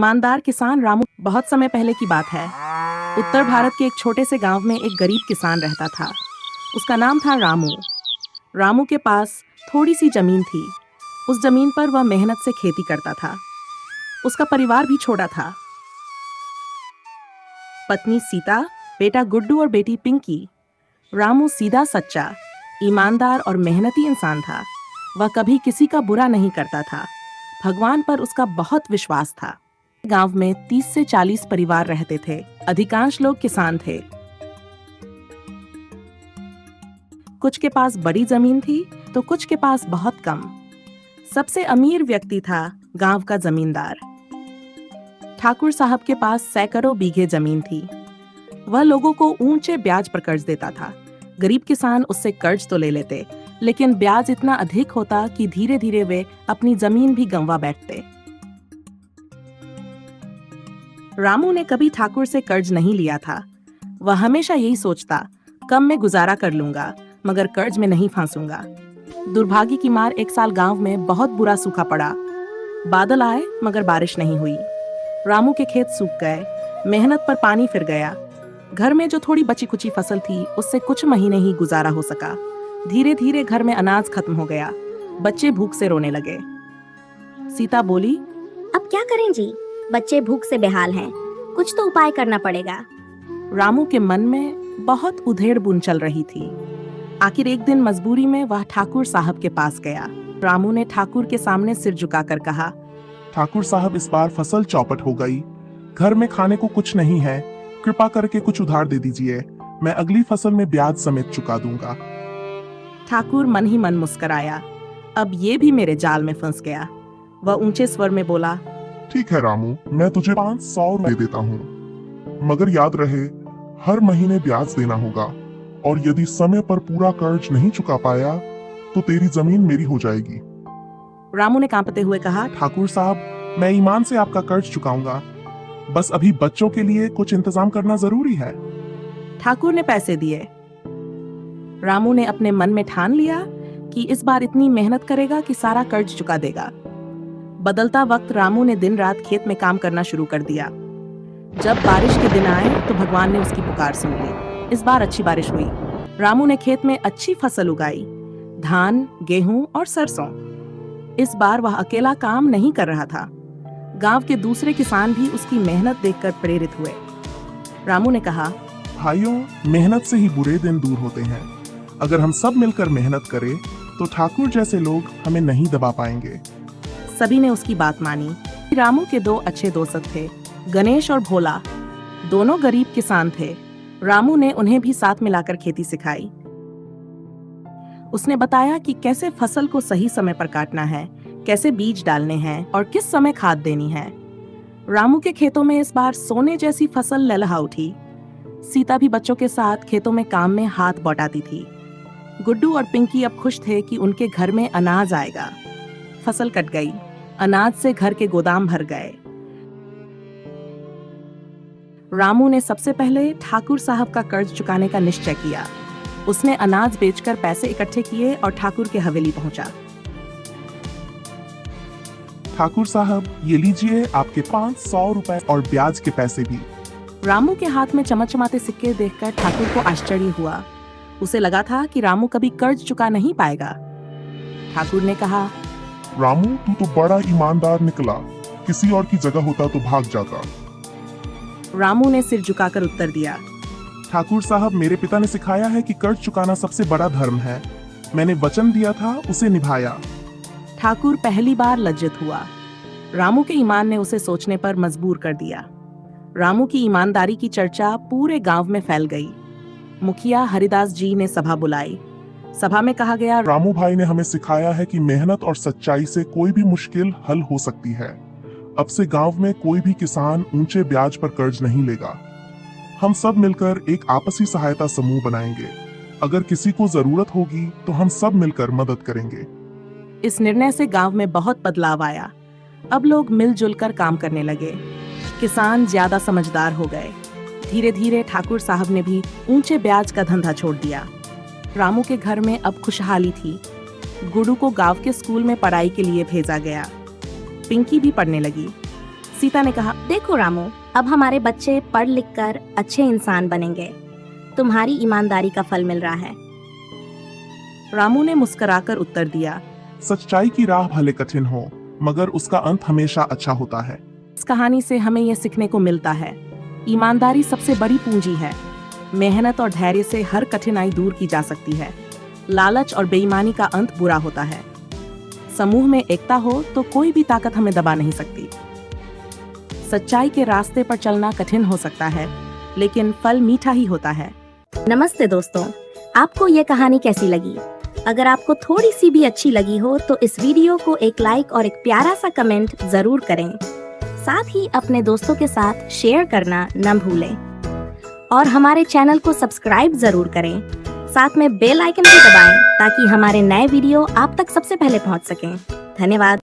ईमानदार किसान रामू। बहुत समय पहले की बात है। उत्तर भारत के एक छोटे से गांव में एक गरीब किसान रहता था। उसका नाम था रामू। रामू के पास थोड़ी सी जमीन थी। उस जमीन पर वह मेहनत से खेती करता था। उसका परिवार भी छोटा था। पत्नी सीता, बेटा गुड्डू और बेटी पिंकी। रामू सीधा, सच्चा, ईमानदार और मेहनती इंसान था। वह कभी किसी का बुरा नहीं करता था। भगवान पर उसका बहुत विश्वास था। गांव में 30 से 40 परिवार रहते थे। अधिकांश लोग किसान थे। कुछ के पास बड़ी जमीन थी तो कुछ के पास बहुत कम। सबसे अमीर व्यक्ति था गांव का जमींदार। ठाकुर साहब के पास सैकड़ों बीघे जमीन थी। वह लोगों को ऊंचे ब्याज पर कर्ज देता था। गरीब किसान उससे कर्ज तो ले लेते, लेकिन ब्याज इतना अधिक होता कि धीरे धीरे वे अपनी जमीन भी गंवा बैठते। रामू ने कभी ठाकुर से कर्ज नहीं लिया था। वह हमेशा यही सोचता, कम में गुजारा कर लूंगा, मगर कर्ज में नहीं फंसूंगा। दुर्भाग्य की मार एक साल गांव में बहुत बुरा सूखा पड़ा। बादल आए मगर बारिश नहीं हुई। रामू के खेत सूख गए। मेहनत पर पानी फिर गया। घर में जो थोड़ी बची कुची फसल थी उससे कुछ महीने ही गुजारा हो सका। धीरे धीरे घर में अनाज खत्म हो गया। बच्चे भूख से रोने लगे। सीता बोली, अब क्या करें जी, बच्चे भूख से बेहाल हैं, कुछ तो उपाय करना पड़ेगा। रामू के मन में बहुत उधेड़ बुन चल रही थी। आखिर एक दिन मजबूरी में वह ठाकुर साहब के पास गया। रामू ने ठाकुर के सामने सिर झुकाकर कहा, ठाकुर साहब, इस बार फसल चौपट हो गई। घर में खाने को कुछ नहीं है। कृपा करके कुछ उधार दे दीजिए। मैं अगली फसल में ब्याज समेत चुका दूंगा। ठाकुर मन ही मन मुस्कराया। अब ये भी मेरे जाल में फंस गया। वह ऊंचे स्वर में बोला, ठीक है रामू, मैं तुझे 500 दे देता हूँ, मगर याद रहे हर महीने ब्याज देना होगा, और यदि समय पर पूरा कर्ज नहीं चुका पाया तो तेरी जमीन मेरी हो जाएगी। रामू ने कांपते हुए कहा, ठाकुर साहब, मैं ईमान से आपका कर्ज चुकाऊंगा, बस अभी बच्चों के लिए कुछ इंतजाम करना जरूरी है। ठाकुर ने पैसे दिए। रामू ने अपने मन में ठान लिया कि इस बार इतनी मेहनत करेगा कि सारा कर्ज चुका देगा। बदलता वक्त रामू ने दिन रात खेत में काम करना शुरू कर दिया। जब बारिश के दिन आए तो भगवान ने उसकी पुकार सुन ली। इस बार अच्छी बारिश हुई। रामू ने खेत में अच्छी फसल उगाई, धान, गेहूं और सरसों। इस बार वह अकेला काम नहीं कर रहा था। गांव के दूसरे किसान भी उसकी मेहनत देखकर प्रेरित हुए। रामू ने कहा, भाइयों, मेहनत से ही बुरे दिन दूर होते हैं। अगर हम सब मिलकर मेहनत करें तो ठाकुर जैसे लोग हमें नहीं दबा पाएंगे। सभी ने उसकी बात मानी। रामू के 2 अच्छे दोस्त थे, गणेश और भोला। दोनों गरीब किसान थे। रामू ने उन्हें भी साथ मिलाकर खेती सिखाई। उसने बताया कि कैसे फसल को सही समय पर काटना है, कैसे बीज डालने हैं और किस समय खाद देनी है। रामू के खेतों में इस बार सोने जैसी फसल लहलहा उठी। सीता भी बच्चों के साथ खेतों में काम में हाथ बटाती थी। गुड्डू और पिंकी अब खुश थे कि उनके घर में अनाज आएगा। फसल कट गई। अनाज से घर के गोदाम भर गए। रामू ने सबसे पहले ठाकुर साहब का कर्ज चुकाने का निश्चय किया। उसने अनाज बेचकर पैसे इकट्ठे किए और ठाकुर के हवेली पहुंचा। ठाकुर साहब, ये लीजिए आपके 500 रुपए और ब्याज के पैसे भी। रामू के हाथ में चमचमाते सिक्के देखकर ठाकुर को आश्चर्य हुआ। उसे लगा था कि रामू कभी कर्ज चुका नहीं पाएगा। ठाकुर ने कहा, रामू, तू तो बड़ा ईमानदार निकला। किसी और की जगह होता तो भाग जाता। रामू ने सिर झुकाकर उत्तर दिया, ठाकुर साहब, मेरे पिता ने सिखाया है कि कर्ज चुकाना सबसे बड़ा धर्म है। मैंने वचन दिया था, उसे निभाया। ठाकुर पहली बार लज्जित हुआ। रामू के ईमान ने उसे सोचने पर मजबूर कर दिया। रामू की ईमानदारी की चर्चा पूरे गांव में फैल गई। मुखिया हरिदास जी ने सभा बुलाई। सभा में कहा गया, रामू भाई ने हमें सिखाया है कि मेहनत और सच्चाई से कोई भी मुश्किल हल हो सकती है। अब से गांव में कोई भी किसान ऊंचे ब्याज पर कर्ज नहीं लेगा। हम सब मिलकर एक आपसी सहायता समूह बनाएंगे। अगर किसी को जरूरत होगी तो हम सब मिलकर मदद करेंगे। इस निर्णय से गांव में बहुत बदलाव आया। अब लोग मिलजुल कर काम करने लगे। किसान ज्यादा समझदार हो गए। धीरे धीरे ठाकुर साहब ने भी ऊंचे ब्याज का धंधा छोड़ दिया। रामू के घर में अब खुशहाली थी। गुड्डू को गांव के स्कूल में पढ़ाई के लिए भेजा गया। पिंकी भी पढ़ने लगी। सीता ने कहा, देखो रामू, अब हमारे बच्चे पढ़ लिख कर अच्छे इंसान बनेंगे। तुम्हारी ईमानदारी का फल मिल रहा है। रामू ने मुस्कुराकर उत्तर दिया। सच्चाई की राह भले कठिन हो, मगर उसका अंत हमेशा अच्छा होता है। इस कहानी से हमें यह सीखने को मिलता है, ईमानदारी सबसे बड़ी पूंजी है। मेहनत और धैर्य से हर कठिनाई दूर की जा सकती है। लालच और बेईमानी का अंत बुरा होता है। समूह में एकता हो तो कोई भी ताकत हमें दबा नहीं सकती। सच्चाई के रास्ते पर चलना कठिन हो सकता है, लेकिन फल मीठा ही होता है। नमस्ते दोस्तों, आपको ये कहानी कैसी लगी? अगर आपको थोड़ी सी भी अच्छी लगी हो तो इस वीडियो को एक लाइक और एक प्यारा सा कमेंट जरूर करें। साथ ही अपने दोस्तों के साथ शेयर करना न भूलें और हमारे चैनल को सब्सक्राइब जरूर करें। साथ में बेल आइकन भी दबाएं ताकि हमारे नए वीडियो आप तक सबसे पहले पहुंच सकें। धन्यवाद।